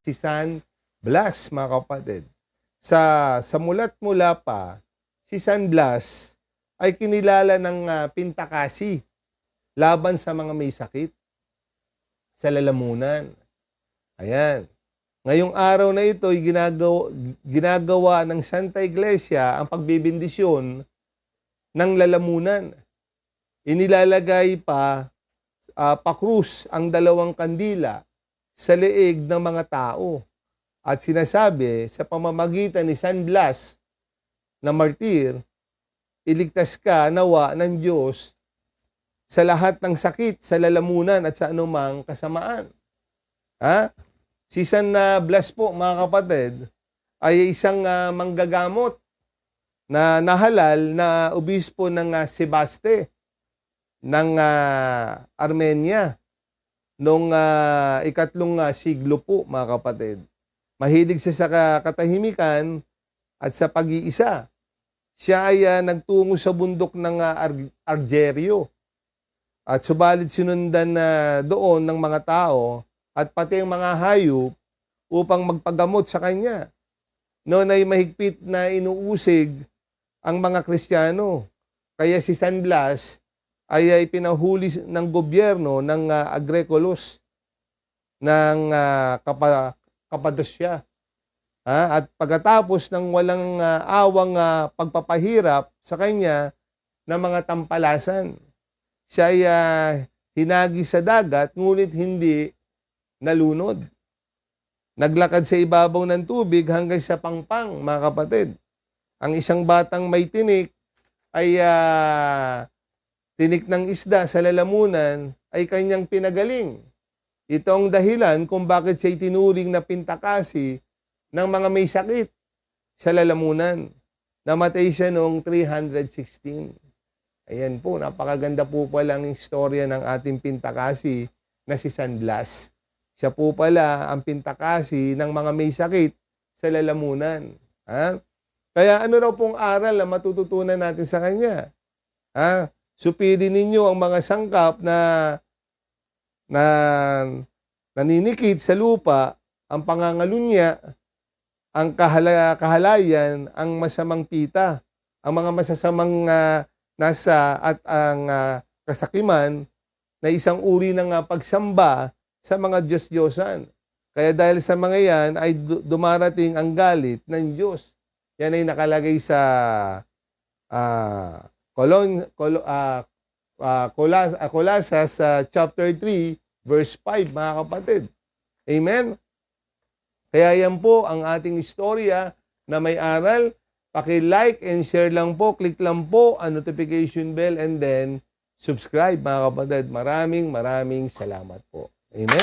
si San Blas, mga kapatid. Sa mulat-mula pa, si San Blas ay kinilala ng Pintakasi laban sa mga may sakit sa lalamunan. Ayan. Ngayong araw na ito ay ginagawa ng Santa Iglesia ang pagbibindisyon ng lalamunan. Inilalagay pakrus ang dalawang kandila sa leeg ng mga tao. At sinasabi sa pamamagitan ni San Blas na martir, iligtas ka nawa ng Diyos sa lahat ng sakit, sa lalamunan at sa anumang kasamaan. Si San Blas po, mga kapatid, ay isang manggagamot na nahalal na obispo ng Sebaste ng Armenia noong ikatlong siglo po, mga kapatid. Mahilig siya sa katahimikan at sa pag-iisa. Siya ay nagtungo sa bundok ng Argerio. At subalit sinundan doon ng mga tao at pati ang mga hayop upang magpagamot sa kanya. Noon ay mahigpit na inuusig ang mga Kristiyano. Kaya si San Blas ay pinahuli ng gobyerno ng Agrecolos ng Kapadosya. At pagkatapos ng walang awang pagpapahirap sa kanya ng mga tampalasan, siya ay hinagi sa dagat ngunit hindi nalunod. Naglakad sa ibabaw ng tubig hanggang sa pangpang, mga kapatid. Ang isang batang may tinik ay tinik ng isda sa lalamunan ay kanyang pinagaling. Ito ang dahilan kung bakit siya itinuring na Pintakasi ng mga may sakit sa lalamunan. Namatay siya noong 316. Ayan po, napakaganda po pala ang istorya ng ating Pintakasi na si San Blas. Siya po pala ang Pintakasi ng mga may sakit sa lalamunan. Kaya ano raw pong aral na matututunan natin sa kanya? Supilin ninyo ang mga sangkap na naninikit sa lupa, ang pangangalunya, ang kahalayan, ang masamang pita, ang mga masasamang nasa at ang kasakiman na isang uri ng pagsamba sa mga Diyos-Diyosan. Kaya dahil sa mga yan ay dumarating ang galit ng Diyos. Yan ay nakalagay sa Colossus chapter 3 verse 5, mga kapatid. Amen? Kaya yan po ang ating istorya na may aral. Paki-like and share lang po, click lang po ang notification bell and then subscribe, mga kapatid. Maraming salamat po. Amen?